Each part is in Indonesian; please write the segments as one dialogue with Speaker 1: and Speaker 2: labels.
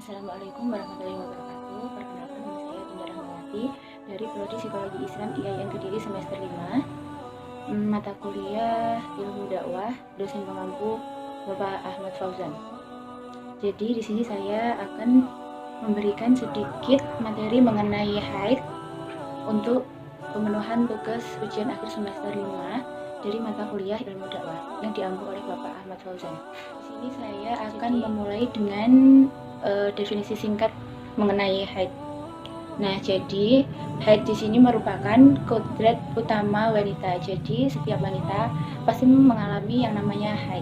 Speaker 1: Assalamualaikum warahmatullahi wabarakatuh. Perkenalkan, nama saya Dinda Rahmawati dari Prodi Psikologi Islam IAIN Kediri semester 5. Mata kuliah Ilmu Dakwah, dosen pengampu Bapak Ahmad Fauzan. Jadi di sini saya akan memberikan sedikit materi mengenai haid untuk pemenuhan tugas ujian akhir semester 5 dari mata kuliah Ilmu Dakwah yang diampu oleh Bapak Ahmad Fauzan. Di sini saya akan memulai dengan definisi singkat mengenai haid. Nah, jadi haid di sini merupakan kodrat utama wanita. Jadi setiap wanita pasti mengalami yang namanya haid.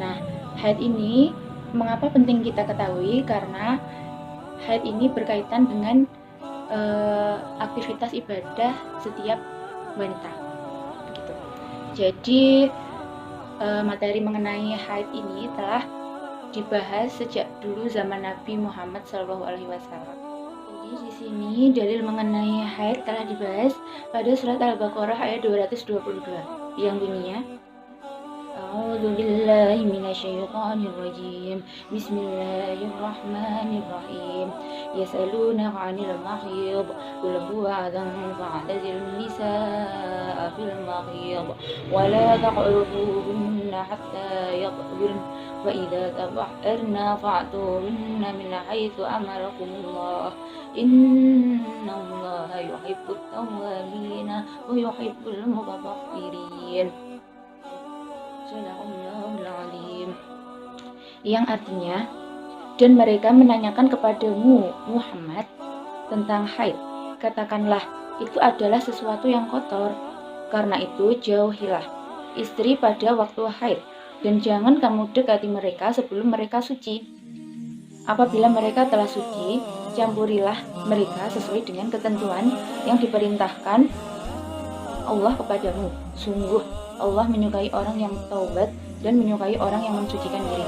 Speaker 1: Nah, haid ini mengapa penting kita ketahui? Karena haid ini berkaitan dengan aktivitas ibadah setiap wanita. Begitu. Jadi materi mengenai haid ini telah dibahas sejak dulu zaman Nabi Muhammad SAW. Jadi di sini dalil mengenai haid telah dibahas pada surat Al-Baqarah ayat 222 yang bunyinya A'udzu billahi minasyaitonir rajim. Bismillahirrahmanirrahim. Yas'alunaka 'anil mahid qul huwa adhan fa'tazilun nisaa fil mahid wa la taqrabuhunna hatta yatahurna wa idza tatahharna fa'tuhunna min haitsu amarakumullah innallaha yuhibbut tawwabina wa yuhibbul mutatahhirin. Yang artinya, dan mereka menanyakan kepadamu Muhammad tentang haid, katakanlah itu adalah sesuatu yang kotor, karena itu jauhilah istri pada waktu haid, dan jangan kamu dekati mereka sebelum mereka suci. Apabila mereka telah suci, campurilah mereka sesuai dengan ketentuan yang diperintahkan Allah kepadamu. Sungguh Allah menyukai orang yang taubat dan menyukai orang yang mensucikan diri.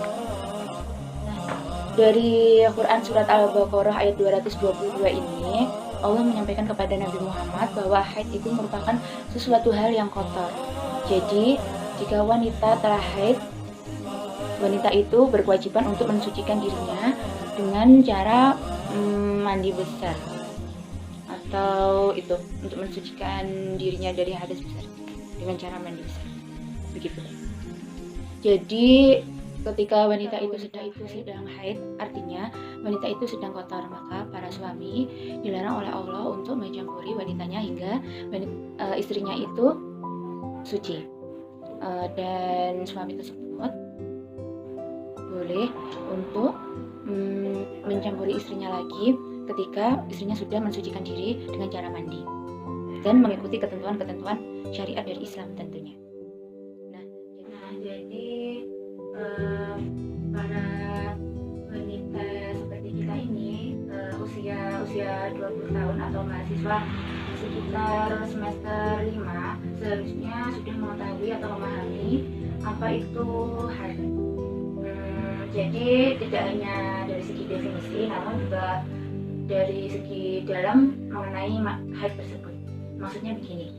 Speaker 1: Nah, dari Quran surat Al-Baqarah ayat 222 ini, Allah menyampaikan kepada Nabi Muhammad bahwa haid itu merupakan sesuatu hal yang kotor. Jadi, jika wanita telah haid, wanita itu berkewajiban untuk mensucikan dirinya dengan cara mandi besar, atau itu untuk mensucikan dirinya dari hadas besar dengan cara mandi besar. Begitu. Jadi ketika wanita itu sedang haid, artinya wanita itu sedang kotor, maka para suami dilarang oleh Allah untuk mencampuri wanitanya hingga istrinya itu suci. Dan suami tersebut boleh untuk mencampuri istrinya lagi ketika istrinya sudah mensucikan diri dengan cara mandi dan mengikuti ketentuan-ketentuan syariat dari Islam tentunya. Nah, jadi para wanita seperti kita ini usia 20 tahun atau mahasiswa sekitar semester 5 seharusnya sudah mengetahui atau memahami apa itu haid. Jadi tidak hanya dari segi definisi, namun juga dari segi dalam mengenai haid tersebut. Maksudnya begini,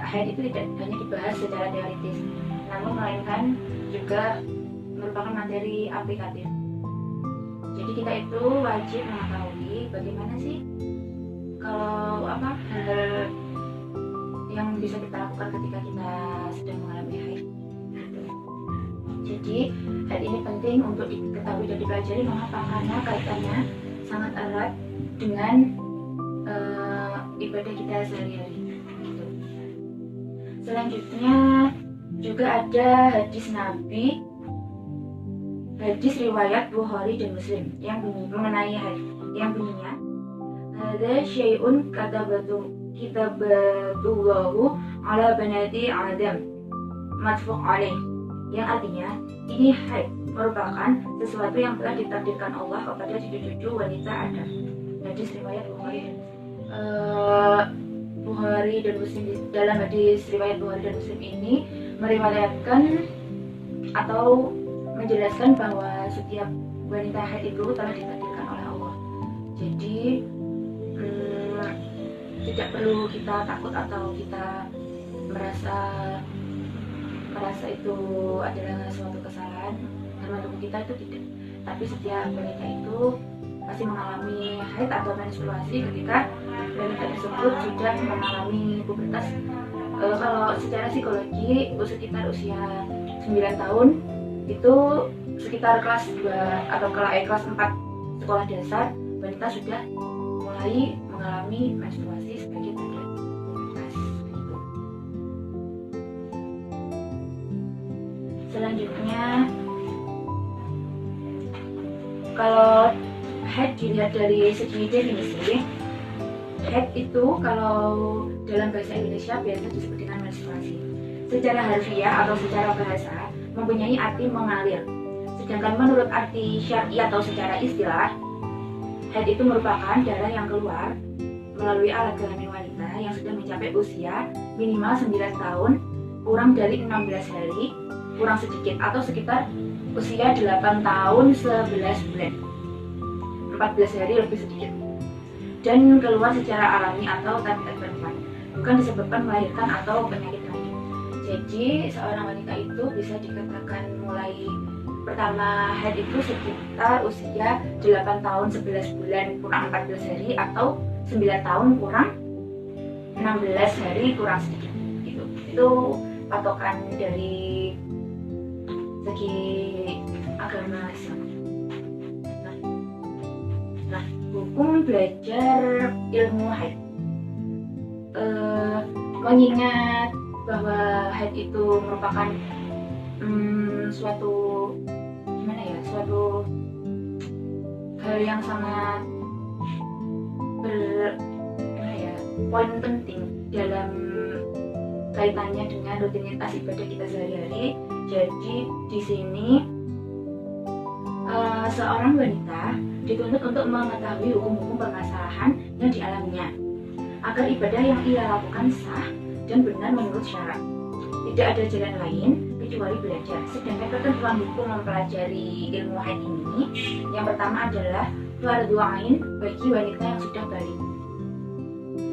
Speaker 1: haid itu tidak hanya dibahas secara teoritis, namun melainkan juga merupakan materi aplikatif. Jadi kita itu wajib mengetahui bagaimana sih kalau hal yang bisa kita lakukan ketika kita sedang mengalami haid. Jadi haid ini penting untuk diketahui dan dipelajari. Mengapa? Karena kaitannya sangat erat dengan ibadah kita sehari-hari. Selanjutnya juga ada hadis Nabi, hadis riwayat Bukhari dan Muslim yang mengenai haid, yang bunyinya ada syai'un kitabatullahu ala banati Adam matfuq alaih, yang artinya ini haid merupakan sesuatu yang telah ditakdirkan Allah kepada cucu-cucu wanita Adam. Hadis riwayat Bukhari dan Muslim. Dalam hadis riwayat Bukhari dan Muslim ini meriwayatkan atau menjelaskan bahwa setiap wanita haid itu telah ditakdirkan oleh Allah. Jadi tidak perlu kita takut atau kita merasa itu adalah suatu kesalahan karena tubuh kita itu tidak. tapi setiap wanita itu pasti mengalami haid atau menstruasi ketika wanita tersebut sudah mengalami pubertas. Kalau secara psikologi sekitar usia 9 tahun itu sekitar kelas 2 atau kelas 4 sekolah dasar, wanita sudah mulai mengalami menstruasi sebagai tanda pubertas. Selanjutnya, kalau haid dilihat dari segi definisi, haid itu kalau dalam bahasa Indonesia biasa disebut dengan menstruasi. Secara harfiah atau secara bahasa mempunyai arti mengalir. Sedangkan menurut arti syar'i atau secara istilah, haid itu merupakan darah yang keluar melalui alat kelamin wanita yang sudah mencapai usia minimal 9 tahun, kurang dari 16 hari, kurang sedikit atau sekitar usia 8 tahun 11 bulan, 14 hari lebih sedikit, dan keluar secara alami atau tanpa perempuan, bukan disebabkan melahirkan atau penyakit lain. Jadi seorang wanita itu bisa dikatakan mulai pertama haid itu sekitar usia 8 tahun 11 bulan kurang 14 hari atau 9 tahun kurang 16 hari kurang sedikit gitu. Itu patokan dari segi agama Islam. Nah, hukum belajar ilmu haid, mengingat bahwa haid itu merupakan suatu hal yang sangat poin penting dalam kaitannya dengan rutinitas ibadah kita sehari-hari. Jadi di sini seorang wanita dituntut untuk mengetahui hukum-hukum permasalahan yang dialaminya agar ibadah yang ia lakukan sah dan benar menurut syarat. Tidak ada jalan lain kecuali belajar. Sedangkan ketentuan hukum mempelajari ilmu haid ini, yang pertama adalah fardhu ain bagi wanita yang sudah balik.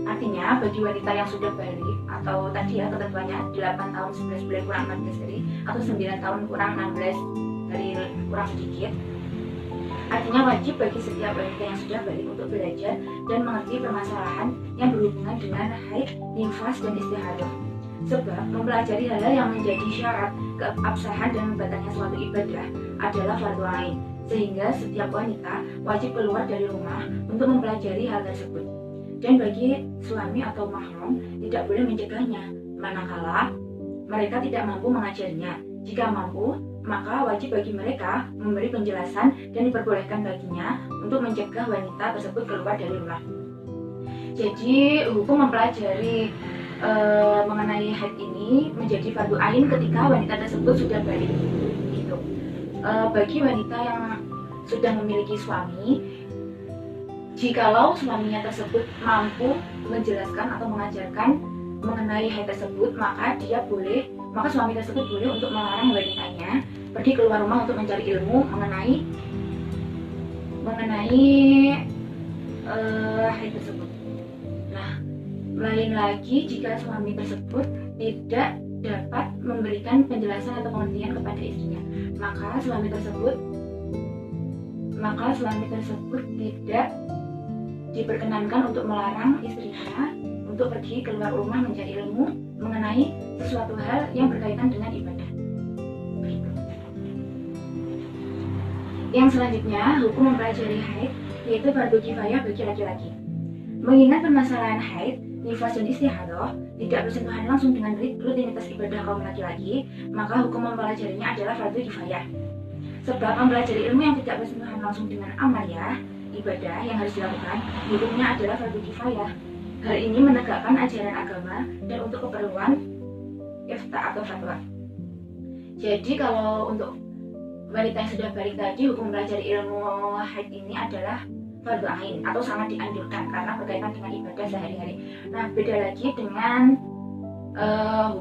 Speaker 1: Artinya bagi wanita yang sudah balik atau tadi ya ketentuannya 8 tahun 11 bulan kurang 14 hari atau 9 tahun kurang 16 hari kurang sedikit. Artinya wajib bagi setiap wanita yang sudah balik untuk belajar dan mengerti permasalahan yang berhubungan dengan haid, nifas, dan istihadah. Sebab mempelajari hal-hal yang menjadi syarat keabsahan dan membatalnya suatu ibadah adalah fardhu ain, sehingga setiap wanita wajib keluar dari rumah untuk mempelajari hal tersebut. Dan bagi suami atau mahram tidak boleh mencegahnya manakala mereka tidak mampu mengajarinya. Jika mampu, maka wajib bagi mereka memberi penjelasan dan diperbolehkan baginya untuk mencegah wanita tersebut keluar dari rumah. Jadi hukum mempelajari mengenai haid ini menjadi fardhu ain ketika wanita tersebut sudah balik. Gitu. Bagi wanita yang sudah memiliki suami, jikalau suaminya tersebut mampu menjelaskan atau mengajarkan mengenai haid tersebut, maka suami tersebut boleh untuk melarang wanitanya pergi keluar rumah untuk mencari ilmu mengenai haid tersebut. Nah, lain lagi jika suami tersebut tidak dapat memberikan penjelasan atau pengertian kepada istrinya, maka suami tersebut tidak diperkenankan untuk melarang istrinya untuk pergi keluar rumah mencari ilmu mengenai sesuatu hal yang berkaitan dengan ibadah. Yang selanjutnya, hukum mempelajari haid, yaitu fardhu kifayah bagi laki-laki. Mengingat permasalahan haid, nifas, dan istihadah tidak bersentuhan langsung dengan rutinitas ibadah kaum laki-laki, maka hukum mempelajarinya adalah fardhu kifayah. Sebab mempelajari ilmu yang tidak bersentuhan langsung dengan amaliyah, ibadah yang harus dilakukan, hukumnya adalah fardhu kifayah. Hal ini menegakkan ajaran agama dan untuk keperluan ifta atau fatwa. Jadi kalau untuk wanita yang sudah balik tadi, hukum mempelajari ilmu haid ini adalah fardhu ain atau sangat dianjurkan karena berkaitan dengan ibadah sehari-hari. Nah, beda lagi dengan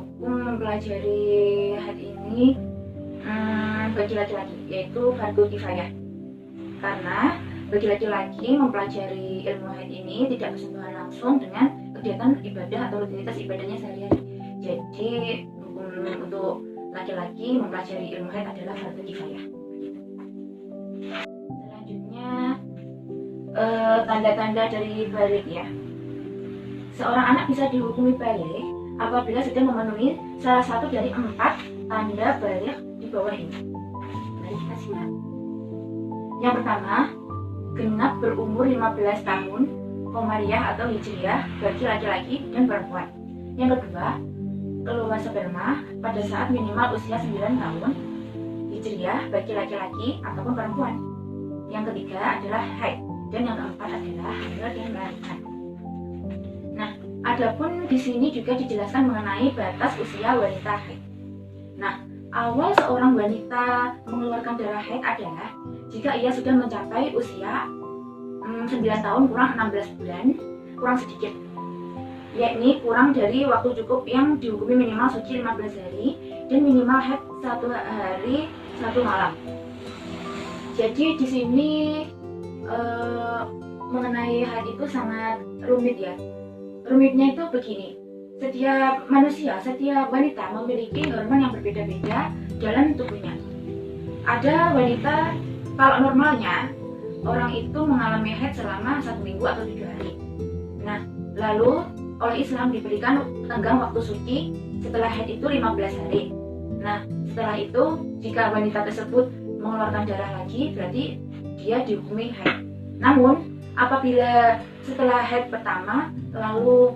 Speaker 1: hukum mempelajari haid ini bagi laki-laki, yaitu fardhu kifayah. Karena bagi laki-laki mempelajari ilmu haid ini tidak bersentuhan langsung dengan kegiatan ibadah atau rutinitas ibadahnya sehari-hari. Jadi hukum untuk laki-laki mempelajari ilmu haid adalah fardhu kifayah. tanda-tanda dari balik ya. Seorang anak bisa dihukumi balik apabila sudah memenuhi salah satu dari 4 tanda balik di bawah ini. Mari kita simak. Yang pertama, genap berumur 15 tahun Komariah atau Hijriah bagi laki-laki dan perempuan. Yang kedua, keluar sperma pada saat minimal usia 9 tahun Hijriah bagi laki-laki ataupun perempuan. Yang ketiga adalah haid, dan yang keempat adalah hamil dan melahirkan. Nah, adapun di sini juga dijelaskan mengenai batas usia wanita haid. Nah, awal seorang wanita mengeluarkan darah haid adalah jika ia sudah mencapai usia 9 tahun kurang 16 bulan kurang sedikit, yakni kurang dari waktu cukup yang dihukumi minimal suci 15 hari dan minimal haid 1 hari 1 malam. Jadi di sini mengenai haid itu sangat rumit ya. Rumitnya itu begini, setiap manusia, setiap wanita memiliki hormon yang berbeda-beda dalam tubuhnya. Ada wanita, kalau normalnya orang itu mengalami haid selama 1 minggu atau 7 hari. Nah, lalu oleh Islam diberikan tenggang waktu suci setelah haid itu 15 hari. Nah, setelah itu jika wanita tersebut mengeluarkan darah lagi, berarti dia dihukumi haid. Namun, apabila setelah haid pertama lalu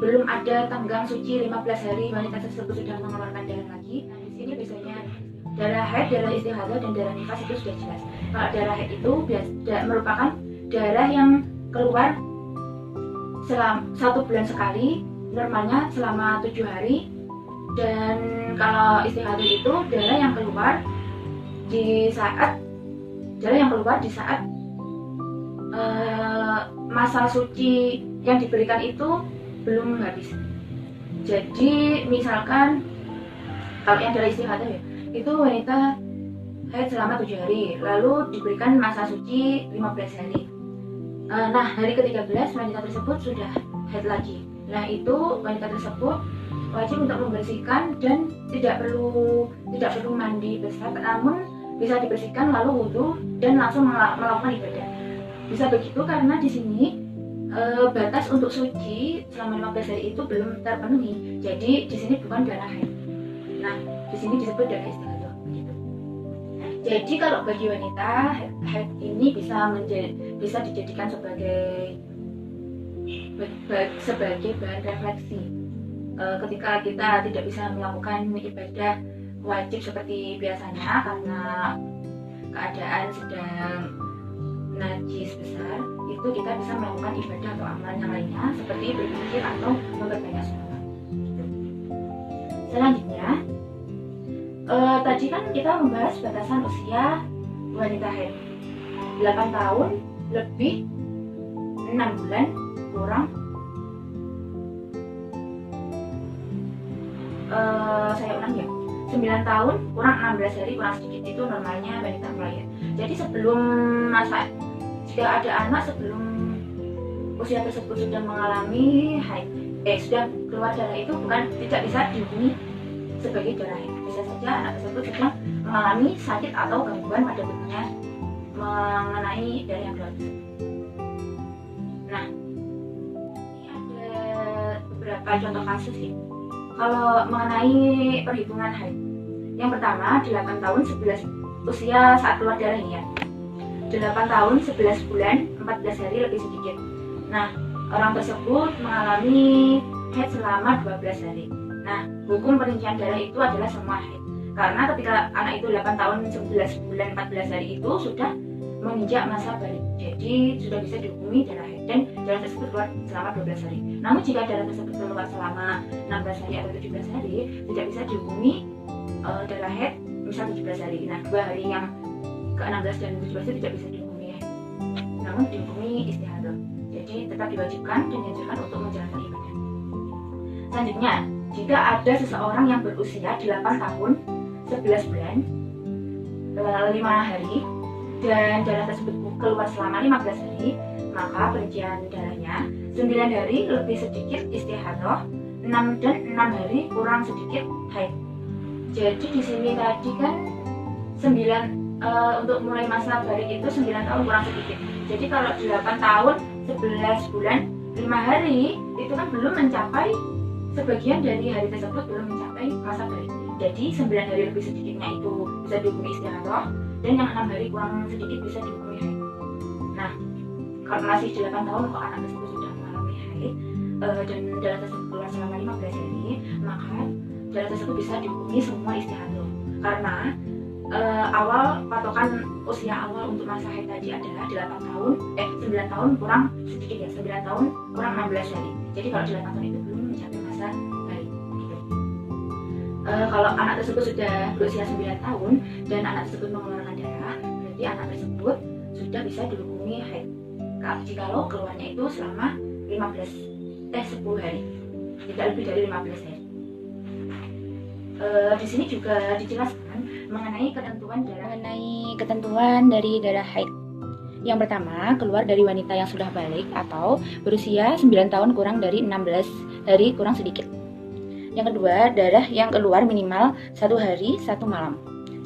Speaker 1: belum ada tenggang suci 15 hari wanita tersebut sudah mengeluarkan darah lagi, nah di sini biasanya darah haid, darah istihadah, dan darah nifas itu sudah jelas. Kalau darah haid itu merupakan darah yang keluar selama 1 bulan sekali, normalnya selama 7 hari. Dan kalau istihadah itu darah yang keluar di saat masa suci yang diberikan itu belum habis. Jadi misalkan kalau yang darah istihadah ya, itu wanita haid selama 7 hari, lalu diberikan masa suci 15 hari. Nah, hari ke-13 wanita tersebut sudah haid lagi. Nah, itu wanita tersebut wajib untuk membersihkan dan tidak perlu mandi besar, namun bisa dibersihkan lalu wudhu dan langsung melakukan ibadah. Bisa begitu karena di sini batas untuk suci selama 15 hari itu belum terpenuhi. Jadi di sini bukan darah haid. Nah, di sini disebut darah istihadah. Jadi kalau bagi wanita, haid ini bisa dijadikan sebagai bahan refleksi ketika kita tidak bisa melakukan ibadah wajib seperti biasanya karena keadaan sedang najis besar, itu kita bisa melakukan ibadah atau amalan yang lainnya seperti berzikir atau memperbanyak sholawat. Selanjutnya, tadi kan kita membahas batasan usia wanita haid 8 tahun lebih 6 bulan kurang saya ulang ya, 9 tahun kurang 16 hari kurang sedikit itu normalnya wanita mulai. Jadi sebelum jika ada anak sebelum usia tersebut sudah mengalami haid, sudah keluar darah, itu tidak bisa dihukumi sebagai darah haid. Bisa saja anak tersebut sedang mengalami sakit atau gangguan pada tubuhnya mengenai darah yang keluar. Nah, ini ada beberapa contoh kasus sih. Kalau mengenai perhitungan haid, yang pertama 8 tahun 11 usia saat keluar darah ini ya, 8 tahun 11 bulan 14 hari lebih sedikit. Nah, orang tersebut mengalami haid selama 12 hari. Nah, hukum perincian darah itu adalah semua haid, karena ketika anak itu 8 tahun 11 bulan 14 hari itu sudah menginjak masa balik, jadi sudah bisa dihukumi darah haid dan darah tersebut keluar selama 12 hari. Namun jika darah tersebut keluar selama 16 hari atau 17 hari, tidak bisa dihukumi darah haid misal 17 hari. Nah, 2 hari yang ke-16 dan 17 itu tidak bisa dihukumi haid, namun dihukumi istihadah. Jadi tetap diwajibkan dan dianjurkan untuk menjalankan ibadah. Selanjutnya, jika ada seseorang yang berusia 8 tahun 11 bulan 5 hari dan darah tersebut keluar selama 15 hari, maka perincian darahnya 9 hari lebih sedikit istihadah, 6 hari kurang sedikit haid. Jadi di sini tadi kan 9 untuk mulai masa balik itu 9 tahun kurang sedikit. Jadi kalau 8 tahun 11 bulan 5 hari itu kan belum mencapai, sebagian dari hari tersebut belum mencapai masa balik. Jadi 9 hari lebih sedikitnya itu bisa dihukumi istihadhah, dan yang 6 hari kurang sedikit bisa dihukumi haid. Nah, kalau masih 8 tahun kok anak tersebut sudah mengalami haid dan darah tersebut keluar selama 15 hari, maka darah tersebut bisa dihukumi semua istihadhah. Karena awal patokan usia awal untuk masa haid tadi adalah 9 tahun kurang sedikit ya, 9 tahun kurang 16 hari. Jadi kalau 8 tahun itu belum mencapai masa haid gitu. Kalau anak tersebut sudah berusia 9 tahun dan anak tersebut mengeluarkan darah, berarti anak tersebut sudah bisa dihukumi haid jikalau keluarnya itu selama 10 hari, tidak lebih dari 15 hari. Di sini juga dijelaskan mengenai ketentuan dari darah haid. Yang pertama, keluar dari wanita yang sudah balik atau berusia 9 tahun kurang dari 16 hari kurang sedikit. Yang kedua, darah yang keluar minimal 1 hari 1 malam.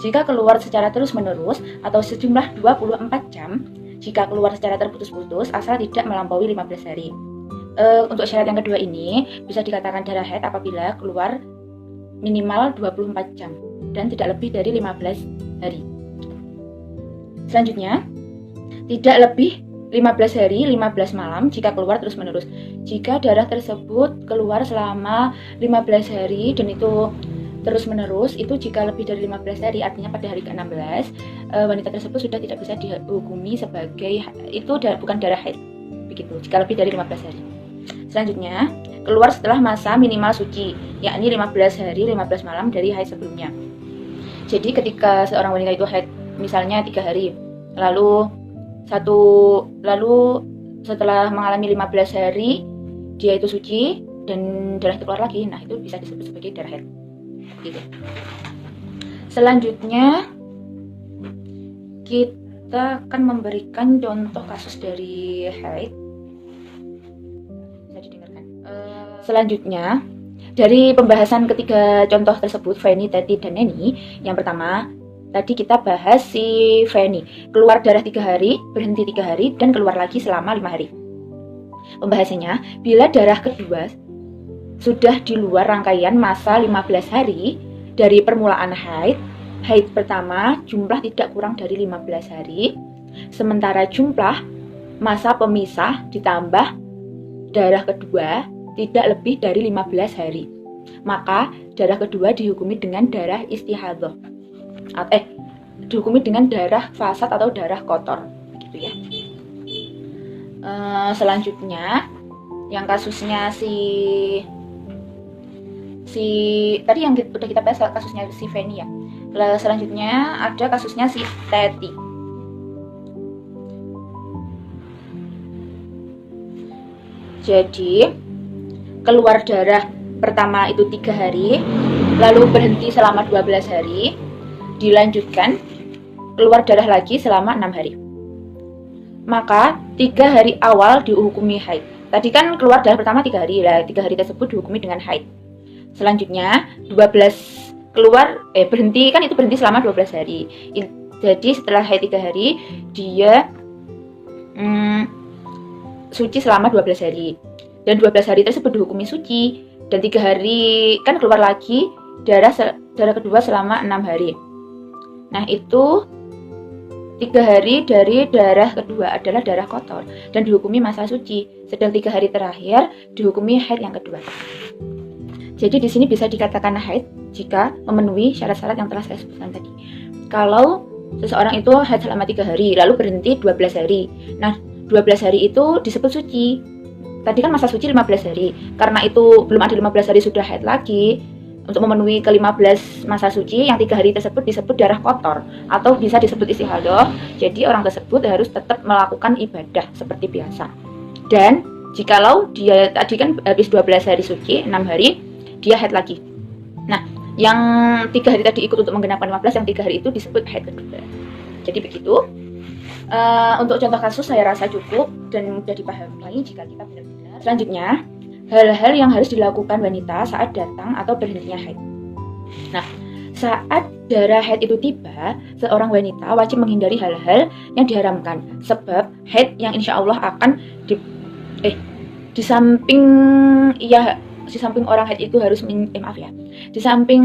Speaker 1: Jika keluar secara terus-menerus atau sejumlah 24 jam, jika keluar secara terputus-putus asal tidak melampaui 15 hari. Untuk syarat yang kedua ini bisa dikatakan darah haid apabila keluar minimal 24 jam dan tidak lebih dari 15 hari. Selanjutnya, tidak lebih 15 hari 15 malam jika keluar terus-menerus. Jika darah tersebut keluar selama 15 hari dan itu terus-menerus, itu jika lebih dari 15 hari, artinya pada hari ke-16 wanita tersebut sudah tidak bisa dihukumi sebagai, itu bukan darah haid begitu, jika lebih dari 15 hari. Selanjutnya, keluar setelah masa minimal suci, yakni 15 hari 15 malam dari haid sebelumnya. Jadi ketika seorang wanita itu haid misalnya 3 hari, lalu setelah mengalami 15 hari dia itu suci dan darah itu keluar lagi, nah itu bisa disebut sebagai darah haid gitu. Selanjutnya kita akan memberikan contoh kasus dari haid. Bisa didengarkan. Selanjutnya, dari pembahasan ketiga contoh tersebut, Feni, Teti, dan Neni, yang pertama tadi kita bahas si Feni, keluar darah 3 hari, berhenti 3 hari, dan keluar lagi selama 5 hari. Pembahasannya, bila darah kedua sudah di luar rangkaian masa 15 hari dari permulaan haid, haid pertama jumlah tidak kurang dari 15 hari, sementara jumlah masa pemisah ditambah darah kedua tidak lebih dari 15 hari. Maka darah kedua dihukumi dengan darah istihadhah. Dihukumi dengan darah fasad atau darah kotor, begitu ya. Selanjutnya, yang kasusnya si tadi yang udah kita bahas kasusnya si Feni ya. Selanjutnya ada kasusnya si Teti. Jadi keluar darah pertama itu 3 hari, lalu berhenti selama 12 hari, dilanjutkan keluar darah lagi selama 6 hari. Maka 3 hari awal dihukumi haid. Tadi kan keluar darah pertama 3 hari, 3 hari tersebut dihukumi dengan haid. Selanjutnya 12 berhenti, kan itu berhenti selama 12 hari. Jadi setelah haid 3 hari dia suci selama 12 hari. Dan 12 hari tersebut dihukumi suci, dan 3 hari kan keluar lagi darah kedua selama 6 hari. Nah, itu 3 hari dari darah kedua adalah darah kotor dan dihukumi masa suci, sedang 3 hari terakhir dihukumi haid yang kedua. Jadi di sini bisa dikatakan haid jika memenuhi syarat-syarat yang telah saya sebutkan tadi. Kalau seseorang itu haid selama 3 hari lalu berhenti 12 hari. Nah, 12 hari itu disebut suci. Tadi kan masa suci 15 hari. Karena itu belum ada 15 hari sudah haid lagi. Untuk memenuhi ke-15 masa suci, yang 3 hari tersebut disebut darah kotor atau bisa disebut istihadhah. Jadi orang tersebut harus tetap melakukan ibadah seperti biasa. Dan jikalau dia tadi kan habis 12 hari suci, 6 hari dia haid lagi. Nah, yang 3 hari tadi ikut untuk menggenapkan 15, yang 3 hari itu disebut haid kedua. Jadi begitu. Untuk contoh kasus saya rasa cukup dan mudah dipahami jika kita benar-benar. Selanjutnya, hal-hal yang harus dilakukan wanita saat datang atau berhentinya haid. Nah, Saat darah haid itu tiba, seorang wanita wajib menghindari hal-hal yang diharamkan. Sebab haid yang insya Allah akan di samping orang haid itu harus di samping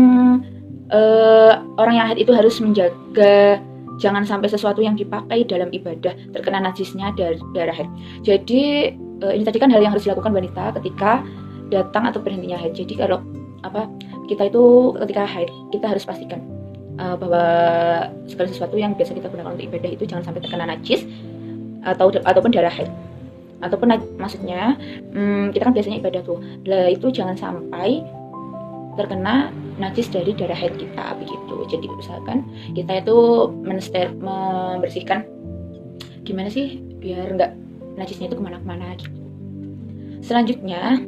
Speaker 1: orang yang haid itu harus menjaga jangan sampai sesuatu yang dipakai dalam ibadah terkena najisnya darah haid. Jadi ini tadi kan hal yang harus dilakukan wanita ketika datang atau berhentinya haid. Jadi kalau kita itu ketika haid kita harus pastikan bahwa segala sesuatu yang biasa kita gunakan untuk ibadah itu jangan sampai terkena najis ataupun darah haid. Ataupun maksudnya kita kan biasanya ibadah tuh, itu jangan sampai terkena najis dari darah haid kita begitu. Jadi usahakan kita itu membersihkan gimana sih biar nggak najisnya itu kemana-mana gitu. Selanjutnya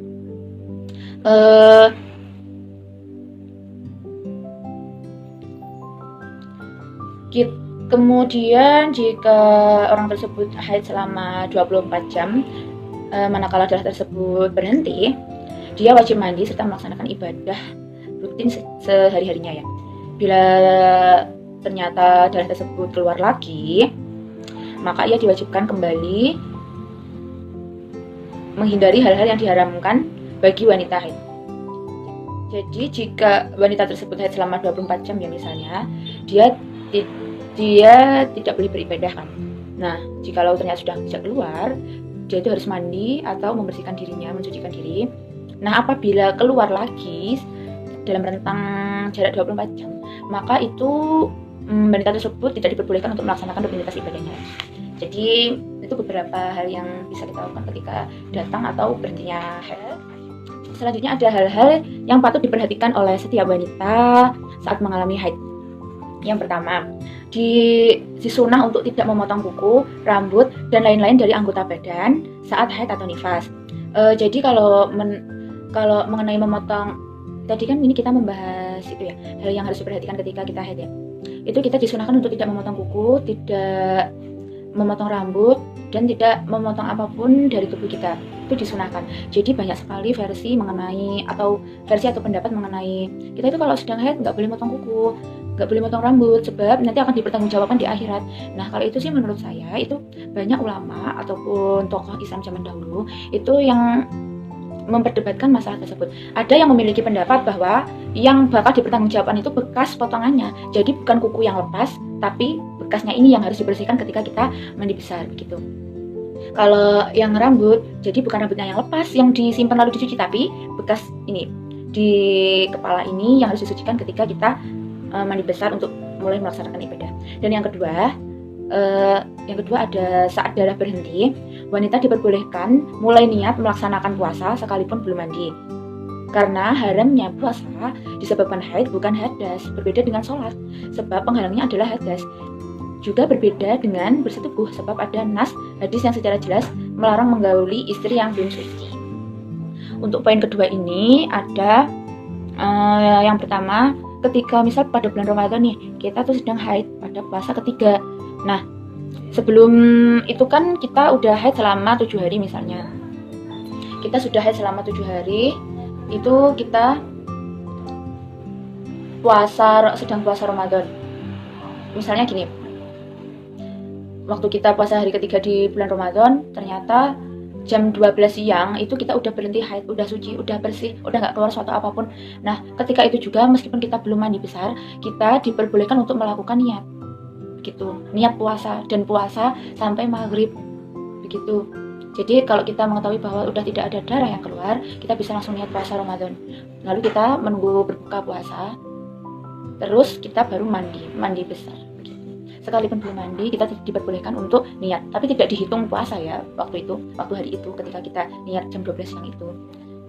Speaker 1: kemudian jika orang tersebut haid selama 24 jam, manakala darah tersebut berhenti, dia wajib mandi serta melaksanakan ibadah rutin sehari-harinya ya. Bila ternyata darah tersebut keluar lagi, maka ia diwajibkan kembali menghindari hal-hal yang diharamkan bagi wanita haid. Jadi jika wanita tersebut haid selama 24 jam ya misalnya, dia tidak boleh beribadah kan. Nah, jikalau ternyata sudah tidak keluar, dia itu harus mandi atau membersihkan dirinya, mensucikan diri. Nah, apabila keluar lagi dalam rentang jarak 24 jam, maka itu wanita tersebut tidak diperbolehkan untuk melaksanakan rutinitas ibadahnya. Jadi, itu beberapa hal yang bisa kita lakukan ketika datang atau berhentinya haid. Selanjutnya ada hal-hal yang patut diperhatikan oleh setiap wanita saat mengalami haid. Yang pertama, disunah untuk tidak memotong kuku, rambut, dan lain-lain dari anggota badan saat haid atau nifas. Jadi kalau mengenai memotong, tadi kan ini kita membahas itu ya, hal yang harus diperhatikan ketika kita haid ya. Itu kita disunahkan untuk tidak memotong kuku, tidak memotong rambut, dan tidak memotong apapun dari tubuh kita. Itu disunahkan. Jadi banyak sekali versi atau pendapat mengenai kita itu kalau sedang haid nggak boleh motong kuku, nggak boleh motong rambut sebab nanti akan dipertanggungjawabkan di akhirat. Nah, kalau itu sih menurut saya itu banyak ulama ataupun tokoh Islam zaman dahulu itu yang memperdebatkan masalah tersebut. Ada yang memiliki pendapat bahwa yang bakal dipertanggungjawabkan itu bekas potongannya. Jadi bukan kuku yang lepas, tapi bekasnya ini yang harus dibersihkan ketika kita mandi besar begitu. Kalau yang rambut, jadi bukan rambutnya yang lepas yang disimpan lalu dicuci, tapi bekas ini di kepala ini yang harus disucikan ketika kita mandi besar untuk mulai melaksanakan ibadah. Dan yang kedua ada saat darah berhenti, wanita diperbolehkan mulai niat melaksanakan puasa sekalipun belum mandi. Karena haramnya puasa disebabkan haid bukan hadas, berbeda dengan sholat, sebab penghalangnya adalah hadas. Juga berbeda dengan bersetubuh, sebab ada hadis yang secara jelas melarang menggauli istri yang belum suci. Untuk poin kedua ini ada yang pertama, ketika misal pada bulan Ramadan nih, kita tuh sedang haid pada puasa ketiga. Nah, sebelum itu kan kita udah haid selama 7 hari misalnya. Kita sudah haid selama 7 hari, itu kita sedang puasa Ramadan. Misalnya gini, waktu kita puasa hari ketiga di bulan Ramadan, ternyata jam 12 siang itu kita udah berhenti haid, udah suci, udah bersih, udah nggak keluar suatu apapun. Nah, ketika itu juga meskipun kita belum mandi besar, kita diperbolehkan untuk melakukan niat begitu, niat puasa dan puasa sampai maghrib begitu. Jadi kalau kita mengetahui bahwa udah tidak ada darah yang keluar, kita bisa langsung niat puasa Ramadan. Lalu kita menunggu berbuka puasa, terus kita baru mandi besar. Sekalipun belum mandi, kita diperbolehkan untuk niat, tapi tidak dihitung puasa ya waktu hari itu ketika kita niat jam 12 siang itu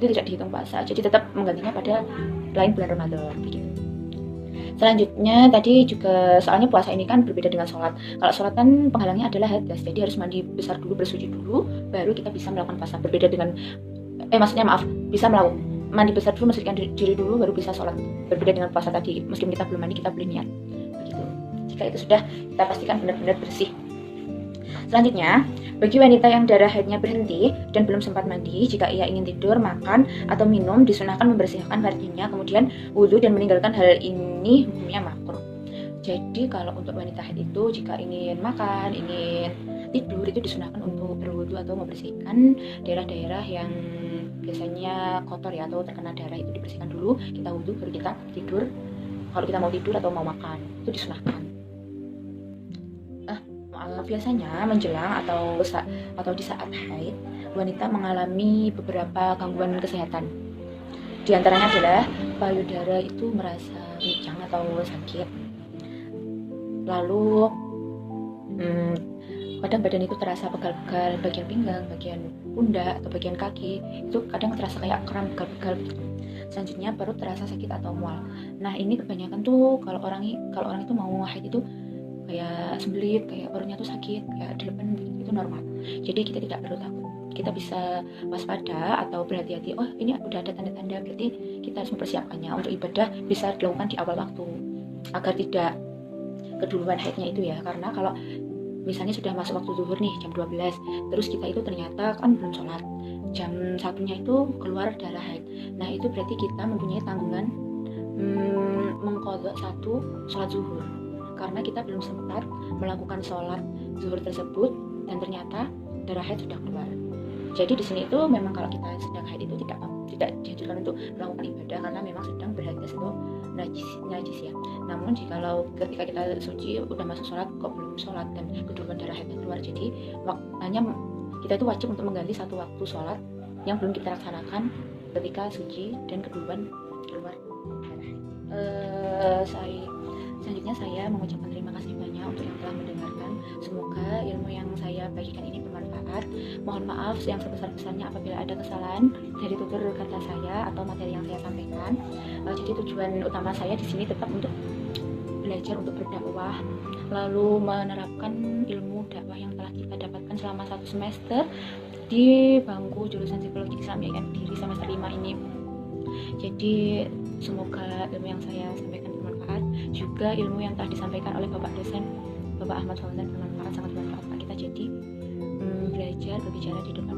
Speaker 1: tidak dihitung puasa, jadi tetap menggantinya pada lain bulan Ramadan begitu. Selanjutnya tadi juga soalnya puasa ini kan berbeda dengan sholat. Kalau sholat kan penghalangnya adalah hadas, jadi harus mandi besar dulu, bersuci dulu, baru kita bisa melakukan puasa. Berbeda dengan bisa melakukan mandi besar dulu, mensucikan diri dulu, baru bisa sholat. Berbeda dengan puasa tadi, meskipun kita belum mandi, kita boleh niat begitu. Jika itu sudah, kita pastikan benar-benar bersih. Selanjutnya, bagi wanita yang darah haidnya berhenti dan belum sempat mandi, jika ia ingin tidur, makan, atau minum, disunahkan membersihkan farjinya, kemudian wudhu dan meninggalkan hal ini hukumnya makruh. Jadi kalau untuk wanita haid itu jika ingin makan, ingin tidur, itu disunahkan untuk berwudhu atau membersihkan daerah-daerah yang biasanya kotor ya atau terkena darah, itu dibersihkan dulu, kita wudhu baru kita tidur. Kalau kita mau tidur atau mau makan, itu disunahkan. Biasanya menjelang atau di saat haid, wanita mengalami beberapa gangguan kesehatan. Di antaranya adalah payudara itu merasa pincang atau sakit. Lalu kadang badan itu terasa pegal-pegal, bagian pinggang, bagian pundak atau bagian kaki itu kadang terasa kayak kram pegal-pegal gitu. Selanjutnya perut terasa sakit atau mual. Nah ini kebanyakan tuh kalau orang itu mau haid itu kayak sembelit, kayak perutnya tuh sakit, kayak delepen, itu normal. Jadi kita tidak perlu takut, kita bisa waspada atau berhati-hati. Oh ini udah ada tanda-tanda, berarti kita harus mempersiapkannya. Untuk ibadah bisa dilakukan di awal waktu agar tidak keduluan haidnya itu ya. Karena kalau misalnya sudah masuk waktu zuhur nih jam 12, terus kita itu ternyata kan belum sholat, jam 1-nya itu keluar darah haid. Nah itu berarti kita mempunyai tanggungan mengqadha satu sholat zuhur, karena kita belum sempat melakukan sholat zuhur tersebut dan ternyata darah haid sudah keluar. Jadi di sini itu memang kalau kita sedang haid itu tidak dianjurkan untuk melakukan ibadah karena memang sedang berhadas atau najis ya. Namun jikalau ketika kita suci udah masuk sholat kok belum sholat dan keduluan darah haidnya keluar, jadi hanya kita itu wajib untuk mengganti satu waktu sholat yang belum kita laksanakan ketika suci dan keduluan keluar darah haid. Selanjutnya saya mengucapkan terima kasih banyak untuk yang telah mendengarkan. Semoga ilmu yang saya bagikan ini bermanfaat. Mohon maaf yang sebesar-besarnya apabila ada kesalahan dari tutur kata saya atau materi yang saya sampaikan. Jadi tujuan utama saya di sini tetap untuk belajar untuk berdakwah, lalu menerapkan ilmu dakwah yang telah kita dapatkan selama 1 semester di bangku jurusan Psikologi Islam YIN Kediri semester 5 ini. Jadi semoga ilmu yang saya sampaikan bermanfaat, juga ilmu yang telah disampaikan oleh Bapak dosen Bapak Ahmad Fauzan bermanfaat, sangat bermanfaat Pak kita. Jadi belajar berbicara di depan